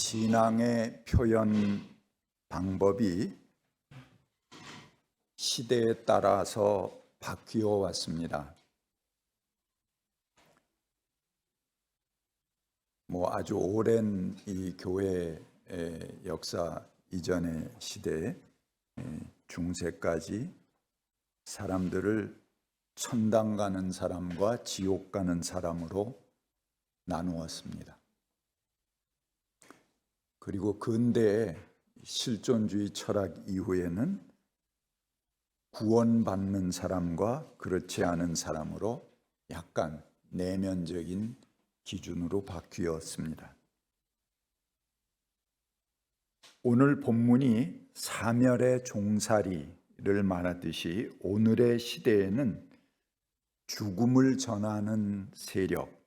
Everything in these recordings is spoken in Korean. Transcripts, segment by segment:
신앙의 표현 방법이 시대에 따라서 바뀌어 왔습니다. 아주 오랜 이 교회의 역사 이전의 시대에 중세까지 사람들을 천당 가는 사람과 지옥 가는 사람으로 나누었습니다. 그리고 근대의 실존주의 철학 이후에는 구원받는 사람과 그렇지 않은 사람으로 약간 내면적인 기준으로 바뀌었습니다. 오늘 본문이 사멸의 종살이를 말하듯이 오늘의 시대에는 죽음을 전하는 세력과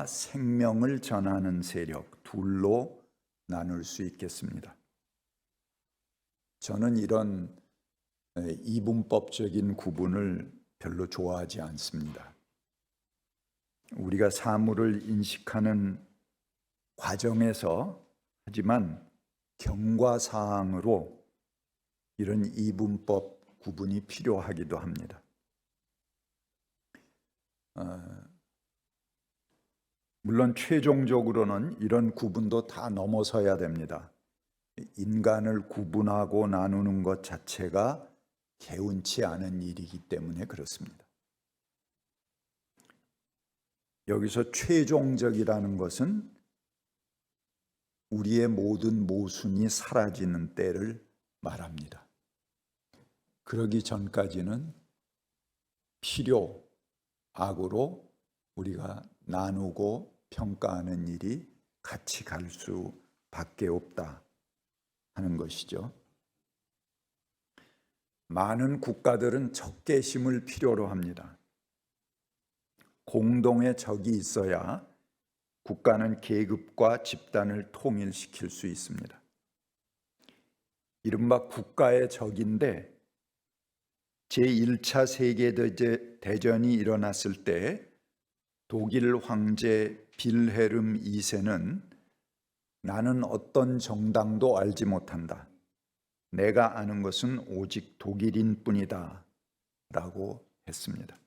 생명을 전하는 세력 둘로 나눌 수 있겠습니다. 저는 이런 이분법적인 구분을 별로 좋아하지 않습니다. 우리가 사물을 인식하는 과정에서 하지만 경과사항으로 이런 이분법 구분이 필요하기도 합니다. 물론 최종적으로는 이런 구분도 다 넘어서야 됩니다. 인간을 구분하고 나누는 것 자체가 개운치 않은 일이기 때문에 그렇습니다. 여기서 최종적이라는 것은 우리의 모든 모순이 사라지는 때를 말합니다. 그러기 전까지는 필요, 악으로 우리가 나누고 평가하는 일이 같이 갈 수밖에 없다 하는 것이죠. 많은 국가들은 적개심을 필요로 합니다. 공동의 적이 있어야 국가는 계급과 집단을 통일시킬 수 있습니다. 이른바 국가의 적인데 제1차 세계대전이 일어났을 때 독일 황제 빌헤름 2세는 나는 어떤 정당도 알지 못한다. 내가 아는 것은 오직 독일인 뿐이다 라고 했습니다.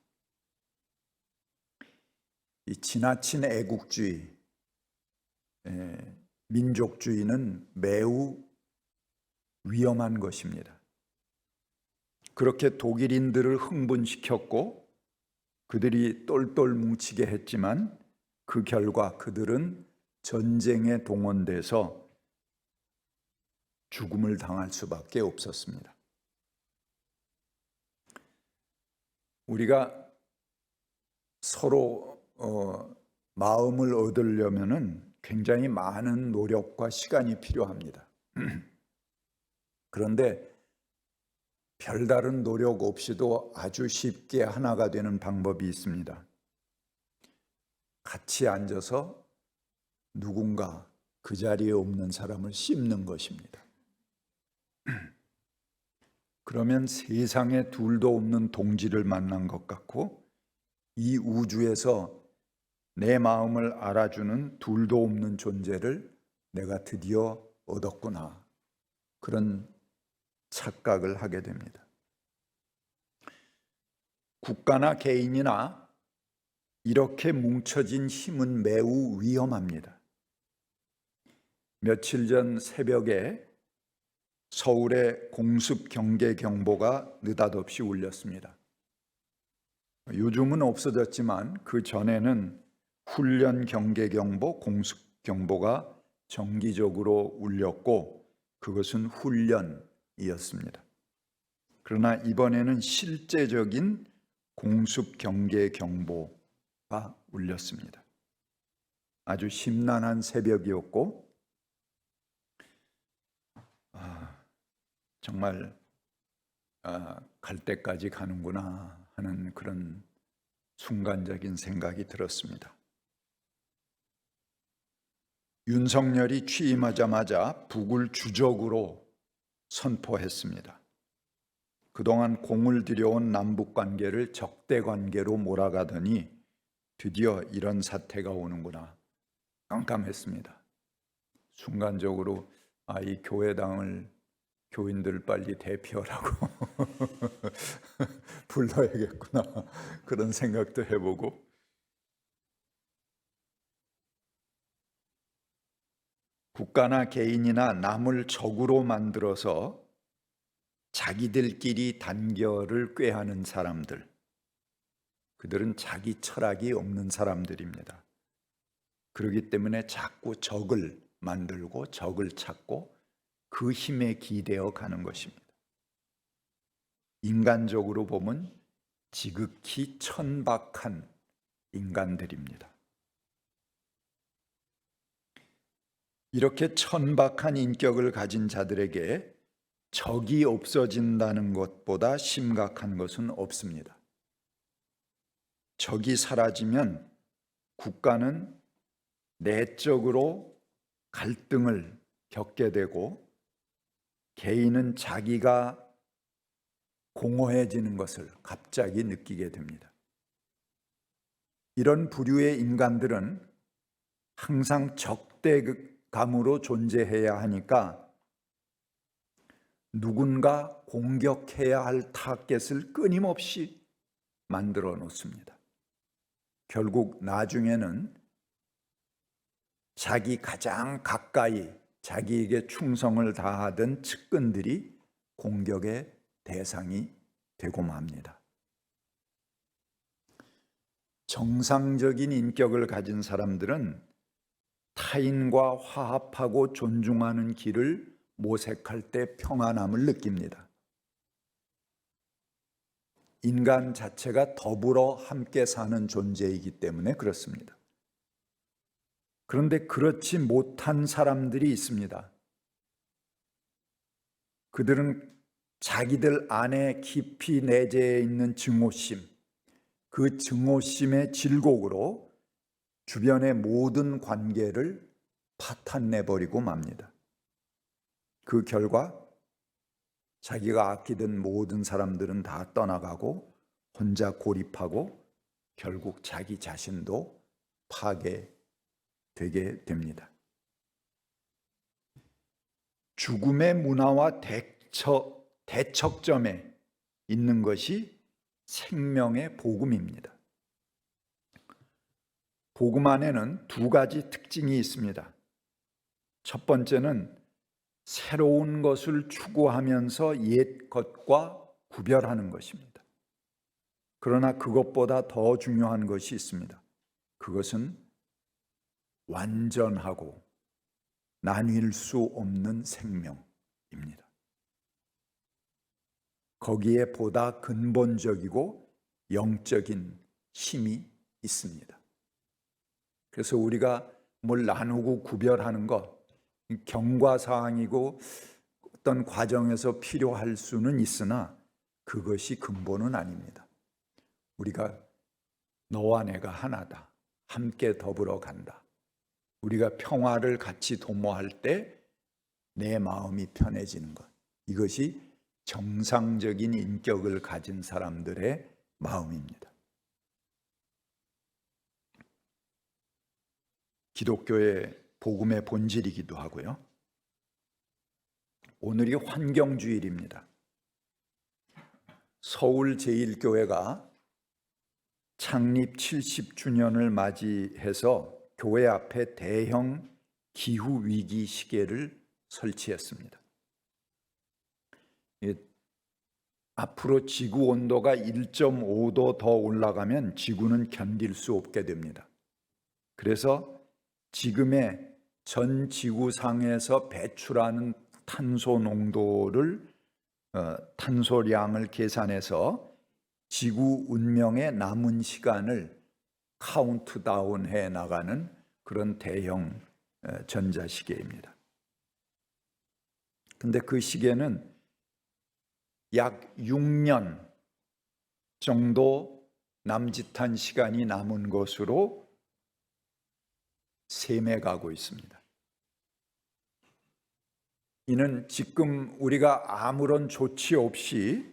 이 지나친 애국주의, 민족주의는 매우 위험한 것입니다. 그렇게 독일인들을 흥분시켰고 그들이 똘똘 뭉치게 했지만 그 결과 그들은 전쟁에 동원돼서 죽음을 당할 수밖에 없었습니다. 우리가 서로 마음을 얻으려면은 굉장히 많은 노력과 시간이 필요합니다. 그런데 별다른 노력 없이도 아주 쉽게 하나가 되는 방법이 있습니다. 같이 앉아서 누군가 그 자리에 없는 사람을 씹는 것입니다. 그러면 세상에 둘도 없는 동지를 만난 것 같고 이 우주에서 내 마음을 알아주는 둘도 없는 존재를 내가 드디어 얻었구나. 그런 착각을 하게 됩니다. 국가나 개인이나 이렇게 뭉쳐진 힘은 매우 위험합니다. 며칠 전 새벽에 서울의 공습 경계 경보가 느닷없이 울렸습니다. 요즘은 없어졌지만 그 전에는 훈련 경계 경보, 공습 경보가 정기적으로 울렸고 그것은 훈련이었습니다. 그러나 이번에는 실제적인 공습 경계 경보가 울렸습니다. 아주 심란한 새벽이었고 정말 갈 때까지 가는구나 하는 그런 순간적인 생각이 들었습니다. 윤석열이 취임하자마자 북을 주적으로 선포했습니다. 그동안 공을 들여온 남북관계를 적대관계로 몰아가더니 드디어 이런 사태가 오는구나 깜깜했습니다. 순간적으로 이 교회당을 교인들 빨리 대표라고 불러야겠구나 그런 생각도 해보고, 국가나 개인이나 남을 적으로 만들어서 자기들끼리 단결을 꾀하는 사람들, 그들은 자기 철학이 없는 사람들입니다. 그렇기 때문에 자꾸 적을 만들고 적을 찾고 그 힘에 기대어 가는 것입니다. 인간적으로 보면 지극히 천박한 인간들입니다. 이렇게 천박한 인격을 가진 자들에게 적이 없어진다는 것보다 심각한 것은 없습니다. 적이 사라지면 국가는 내적으로 갈등을 겪게 되고 개인은 자기가 공허해지는 것을 갑자기 느끼게 됩니다. 이런 부류의 인간들은 항상 적대감으로 존재해야 하니까 누군가 공격해야 할 타겟을 끊임없이 만들어 놓습니다. 결국 나중에는 자기 가장 가까이 자기에게 충성을 다하던 측근들이 공격의 대상이 되고 맙니다. 정상적인 인격을 가진 사람들은 타인과 화합하고 존중하는 길을 모색할 때 평안함을 느낍니다. 인간 자체가 더불어 함께 사는 존재이기 때문에 그렇습니다. 그런데 그렇지 못한 사람들이 있습니다. 그들은 자기들 안에 깊이 내재해 있는 증오심, 그 증오심의 질곡으로 주변의 모든 관계를 파탄내버리고 맙니다. 그 결과 자기가 아끼던 모든 사람들은 다 떠나가고 혼자 고립하고 결국 자기 자신도 파괴되게 됩니다. 죽음의 문화와 대척점에 있는 것이 생명의 복음입니다. 복음 안에는 두 가지 특징이 있습니다. 첫 번째는 새로운 것을 추구하면서 옛 것과 구별하는 것입니다. 그러나 그것보다 더 중요한 것이 있습니다. 그것은 완전하고 나뉠 수 없는 생명입니다. 거기에 보다 근본적이고 영적인 힘이 있습니다. 그래서 우리가 뭘 나누고 구별하는 것, 경과사항이고 어떤 과정에서 필요할 수는 있으나 그것이 근본은 아닙니다. 우리가 너와 내가 하나다. 함께 더불어 간다. 우리가 평화를 같이 도모할 때 내 마음이 편해지는 것. 이것이 정상적인 인격을 가진 사람들의 마음입니다. 기독교의 복음의 본질이기도 하고요. 오늘이 환경주일입니다. 서울제일교회가 창립 70주년을 맞이해서 교회 앞에 대형 기후위기 시계를 설치했습니다. 앞으로 지구 온도가 1.5도 더 올라가면 지구는 견딜 수 없게 됩니다. 그래서 지금의 전 지구상에서 배출하는 탄소 농도를 탄소량을 계산해서 지구 운명의 남은 시간을 카운트다운해 나가는 그런 대형 전자시계입니다. 근데 그 시계는 약 6년 정도 남짓한 시간이 남은 것으로 셈해가고 있습니다. 이는 지금 우리가 아무런 조치 없이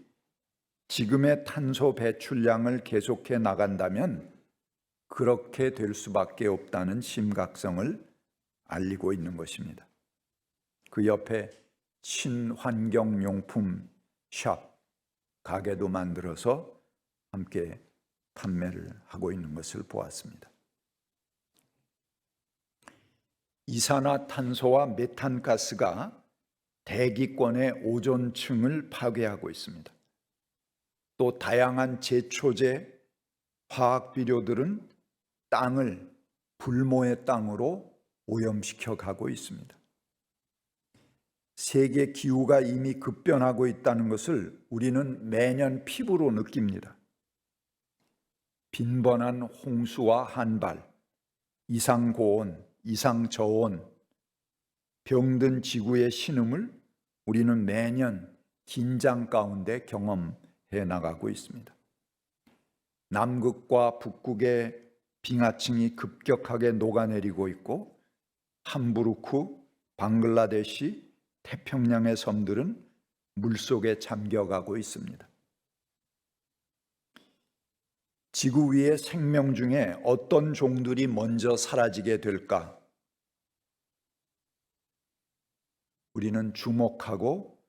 지금의 탄소 배출량을 계속해 나간다면 그렇게 될 수밖에 없다는 심각성을 알리고 있는 것입니다. 그 옆에 친환경용품 샵 가게도 만들어서 함께 판매를 하고 있는 것을 보았습니다. 이산화탄소와 메탄가스가 대기권의 오존층을 파괴하고 있습니다. 또 다양한 제초제, 화학비료들은 땅을 불모의 땅으로 오염시켜 가고 있습니다. 세계 기후가 이미 급변하고 있다는 것을 우리는 매년 피부로 느낍니다. 빈번한 홍수와 한발, 이상고온, 이상저온, 병든 지구의 신음을 우리는 매년 긴장 가운데 경험해 나가고 있습니다. 남극과 북극의 빙하층이 급격하게 녹아내리고 있고 함부르크, 방글라데시, 태평양의 섬들은 물속에 잠겨가고 있습니다. 지구 위의 생명 중에 어떤 종들이 먼저 사라지게 될까? 우리는 주목하고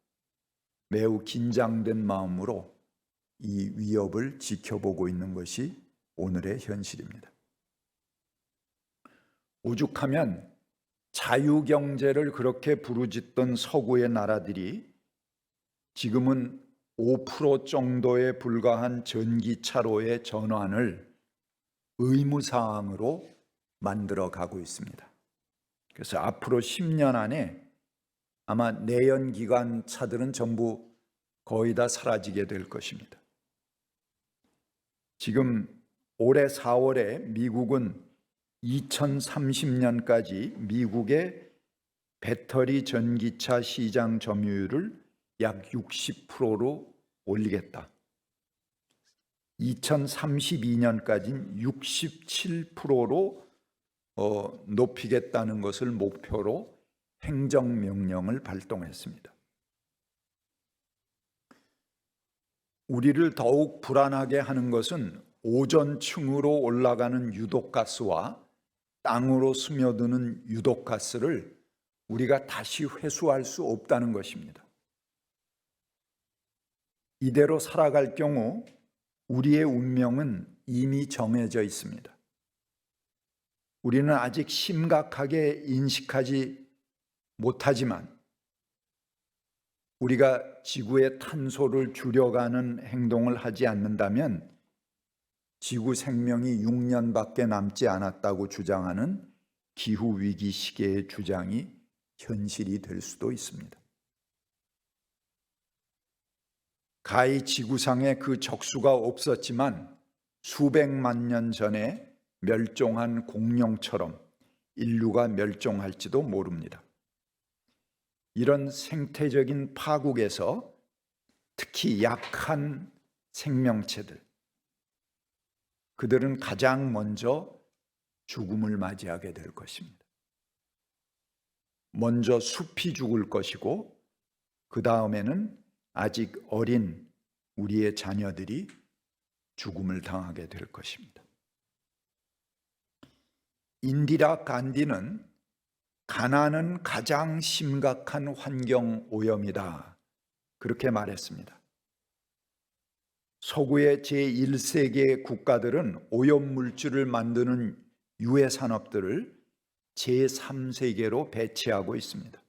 매우 긴장된 마음으로 이 위협을 지켜보고 있는 것이 오늘의 현실입니다. 오죽하면 자유경제를 그렇게 부르짖던 서구의 나라들이 지금은 5% 정도에 불과한 전기차로의 전환을 의무사항으로 만들어 가고 있습니다. 그래서 앞으로 10년 안에 아마 내연기관 차들은 전부 거의 다 사라지게 될 것입니다. 지금 올해 4월에 미국은 2030년까지 미국의 배터리 전기차 시장 점유율을 약 60%로 올리겠다. 2032년까지는 67%로 높이겠다는 것을 목표로 행정명령을 발동했습니다. 우리를 더욱 불안하게 하는 것은 오존층으로 올라가는 유독가스와 땅으로 스며드는 유독가스를 우리가 다시 회수할 수 없다는 것입니다. 이대로 살아갈 경우 우리의 운명은 이미 정해져 있습니다. 우리는 아직 심각하게 인식하지 못하지만 우리가 지구의 탄소를 줄여가는 행동을 하지 않는다면 지구 생명이 6년밖에 남지 않았다고 주장하는 기후위기 시계의 주장이 현실이 될 수도 있습니다. 가히 지구상에 그 적수가 없었지만 수백만 년 전에 멸종한 공룡처럼 인류가 멸종할지도 모릅니다. 이런 생태적인 파국에서 특히 약한 생명체들, 그들은 가장 먼저 죽음을 맞이하게 될 것입니다. 먼저 숲이 죽을 것이고 그 다음에는 아직 어린 우리의 자녀들이 죽음을 당하게 될 것입니다. 인디라 간디는 가난은 가장 심각한 환경 오염이다, 그렇게 말했습니다. 서구의 제1세계 국가들은 오염물질을 만드는 유해 산업들을 제3세계로 배치하고 있습니다.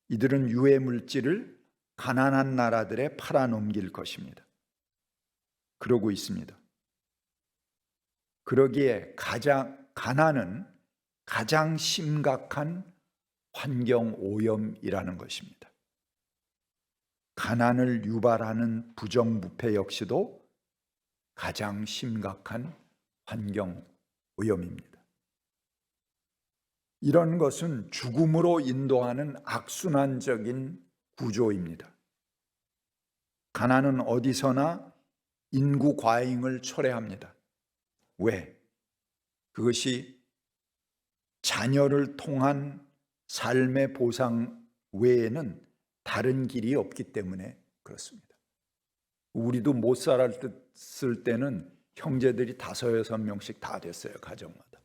이들은 유해 물질을 가난한 나라들에 팔아넘길 것입니다. 그러고 있습니다. 그러기에 가난은 가장 심각한 환경 오염이라는 것입니다. 가난을 유발하는 부정부패 역시도 가장 심각한 환경 오염입니다. 이런 것은 죽음으로 인도하는 악순환적인 구조입니다. 가난은 어디서나 인구 과잉을 초래합니다. 왜? 그것이 자녀를 통한 삶의 보상 외에는 다른 길이 없기 때문에 그렇습니다. 우리도 못 살았을 때는 형제들이 5, 6명씩 다 됐어요, 가정마다.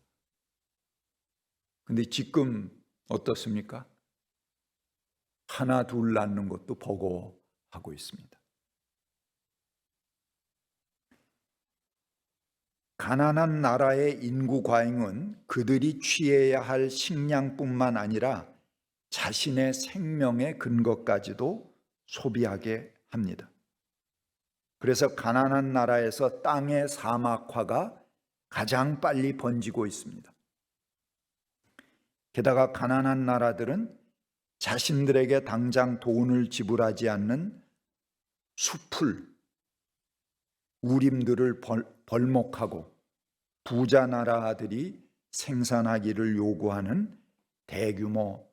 근데 지금 어떻습니까? 하나 둘 낳는 것도 버거워하고 있습니다. 가난한 나라의 인구 과잉은 그들이 취해야 할 식량뿐만 아니라 자신의 생명의 근거까지도 소비하게 합니다. 그래서 가난한 나라에서 땅의 사막화가 가장 빨리 번지고 있습니다. 게다가 가난한 나라들은 자신들에게 당장 돈을 지불하지 않는 수풀, 우림들을 벌목하고 부자 나라들이 생산하기를 요구하는 대규모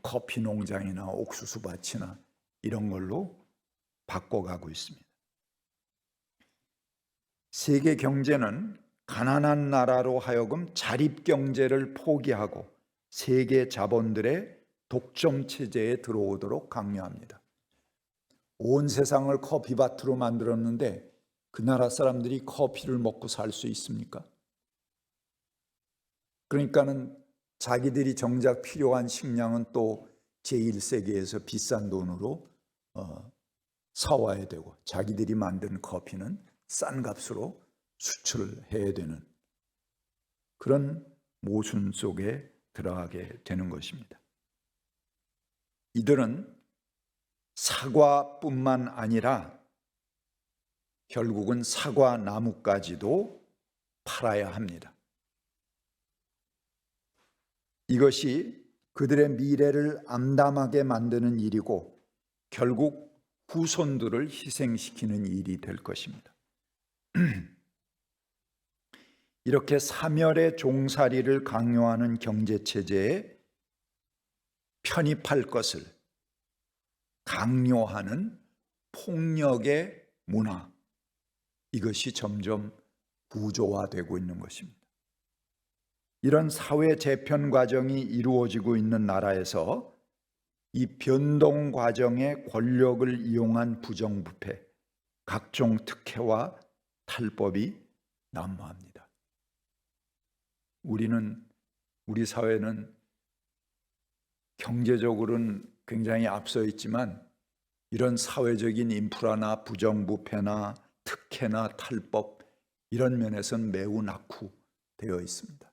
커피 농장이나 옥수수 밭이나 이런 걸로 바꿔가고 있습니다. 세계 경제는 가난한 나라로 하여금 자립 경제를 포기하고 세계 자본들의 독점 체제에 들어오도록 강요합니다. 온 세상을 커피밭으로 만들었는데 그 나라 사람들이 커피를 먹고 살 수 있습니까? 그러니까는 자기들이 정작 필요한 식량은 또 제1세계에서 비싼 돈으로 사와야 되고 자기들이 만든 커피는 싼 값으로 수출을 해야 되는 그런 모순 속에 들어가게 되는 것입니다. 이들은 사과뿐만 아니라 결국은 사과 나무까지도 팔아야 합니다. 이것이 그들의 미래를 암담하게 만드는 일이고 결국 후손들을 희생시키는 일이 될 것입니다. 이렇게 사멸의 종살이를 강요하는 경제체제에 편입할 것을 강요하는 폭력의 문화, 이것이 점점 구조화되고 있는 것입니다. 이런 사회 재편 과정이 이루어지고 있는 나라에서 이 변동 과정의 권력을 이용한 부정부패, 각종 특혜와 탈법이 난무합니다. 우리 사회는 경제적으로는 굉장히 앞서 있지만 이런 사회적인 인프라나 부정부패나 특혜나 탈법 이런 면에서는 매우 낙후되어 있습니다.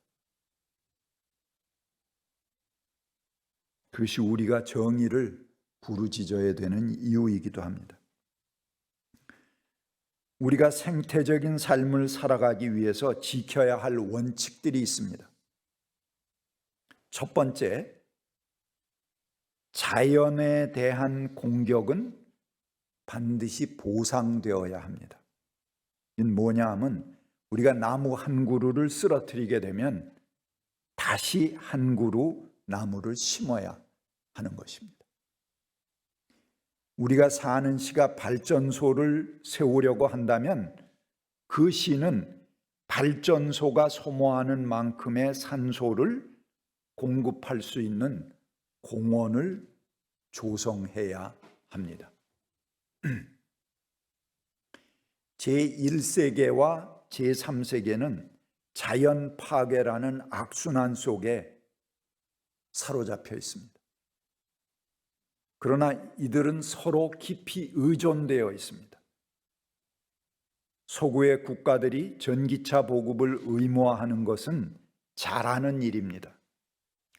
그것이 우리가 정의를 부르짖어야 되는 이유이기도 합니다. 우리가 생태적인 삶을 살아가기 위해서 지켜야 할 원칙들이 있습니다. 첫 번째, 자연에 대한 공격은 반드시 보상되어야 합니다. 이건 뭐냐 하면 우리가 나무 한 그루를 쓰러뜨리게 되면 다시 한 그루 나무를 심어야 하는 것입니다. 우리가 사는 시가 발전소를 세우려고 한다면 그 시는 발전소가 소모하는 만큼의 산소를 공급할 수 있는 공원을 조성해야 합니다. 제1세계와 제3세계는 자연 파괴라는 악순환 속에 사로잡혀 있습니다. 그러나 이들은 서로 깊이 의존되어 있습니다. 서구의 국가들이 전기차 보급을 의무화하는 것은 잘하는 일입니다.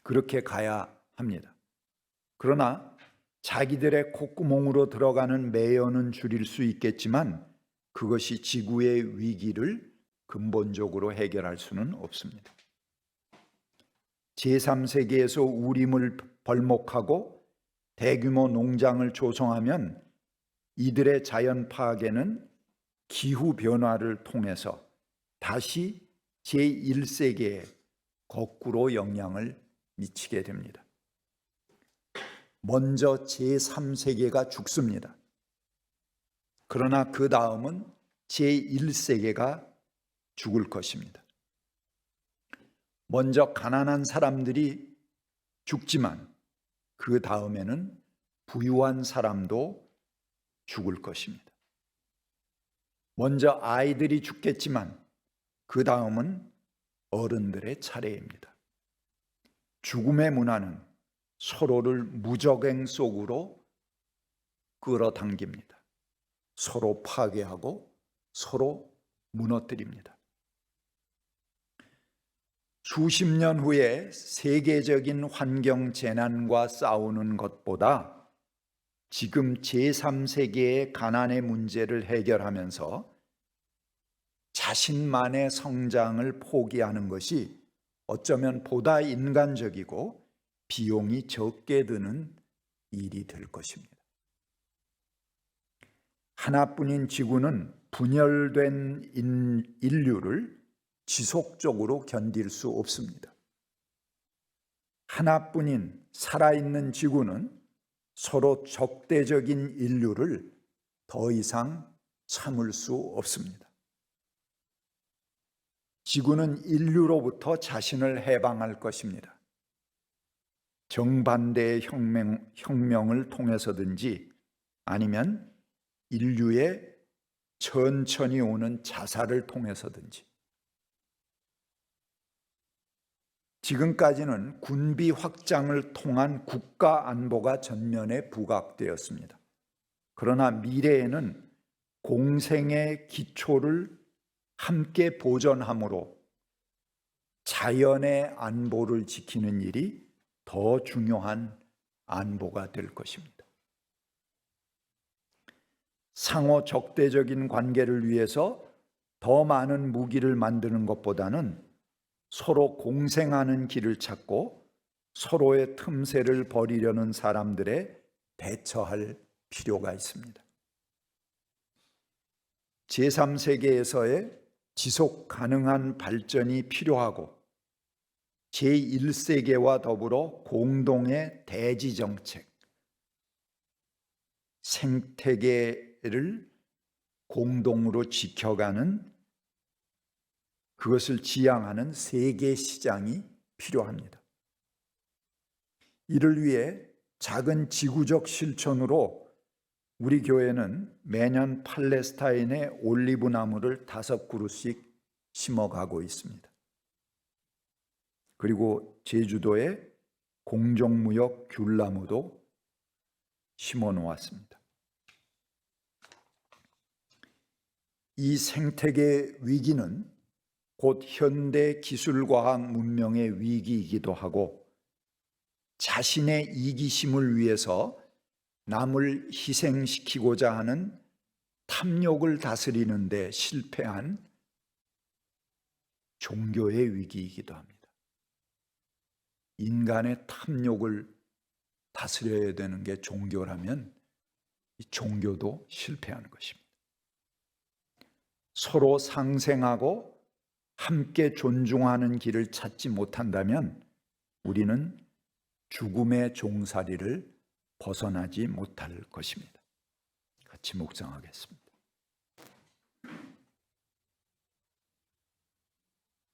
그렇게 가야 합니다. 그러나 자기들의 콧구멍으로 들어가는 매연은 줄일 수 있겠지만 그것이 지구의 위기를 근본적으로 해결할 수는 없습니다. 제3세계에서 우림을 벌목하고 대규모 농장을 조성하면 이들의 자연 파괴는 기후 변화를 통해서 다시 제1세계에 거꾸로 영향을 미치게 됩니다. 먼저 제3세계가 죽습니다. 그러나 그 다음은 제1세계가 죽을 것입니다. 먼저 가난한 사람들이 죽지만 그 다음에는 부유한 사람도 죽을 것입니다. 먼저 아이들이 죽겠지만 그 다음은 어른들의 차례입니다. 죽음의 문화는 서로를 무적행 속으로 끌어당깁니다. 서로 파괴하고 서로 무너뜨립니다. 수십 년 후에 세계적인 환경 재난과 싸우는 것보다 지금 제3세계의 가난의 문제를 해결하면서 자신만의 성장을 포기하는 것이 어쩌면 보다 인간적이고 비용이 적게 드는 일이 될 것입니다. 하나뿐인 지구는 분열된 인류를 지속적으로 견딜 수 없습니다. 하나뿐인 살아있는 지구는 서로 적대적인 인류를 더 이상 참을 수 없습니다. 지구는 인류로부터 자신을 해방할 것입니다. 정반대의 혁명을 통해서든지 아니면 인류의 천천히 오는 자살을 통해서든지. 지금까지는 군비 확장을 통한 국가 안보가 전면에 부각되었습니다. 그러나 미래에는 공생의 기초를 함께 보존함으로 자연의 안보를 지키는 일이 더 중요한 안보가 될 것입니다. 상호 적대적인 관계를 위해서 더 많은 무기를 만드는 것보다는 서로 공생하는 길을 찾고 서로의 틈새를 버리려는 사람들에 대처할 필요가 있습니다. 제3세계에서의 지속 가능한 발전이 필요하고 제1세계와 더불어 공동의 대지 정책, 생태계를 공동으로 지켜가는 그것을 지향하는 세계 시장이 필요합니다. 이를 위해 작은 지구적 실천으로 우리 교회는 매년 팔레스타인에 올리브 나무를 5그루씩 심어가고 있습니다. 그리고 제주도에 공정무역 귤나무도 심어 놓았습니다. 이 생태계 위기는 곧 현대 기술과학 문명의 위기이기도 하고 자신의 이기심을 위해서 남을 희생시키고자 하는 탐욕을 다스리는 데 실패한 종교의 위기이기도 합니다. 인간의 탐욕을 다스려야 되는 게 종교라면 이 종교도 실패하는 것입니다. 서로 상생하고 함께 존중하는 길을 찾지 못한다면 우리는 죽음의 종살이를 벗어나지 못할 것입니다. 같이 묵상하겠습니다.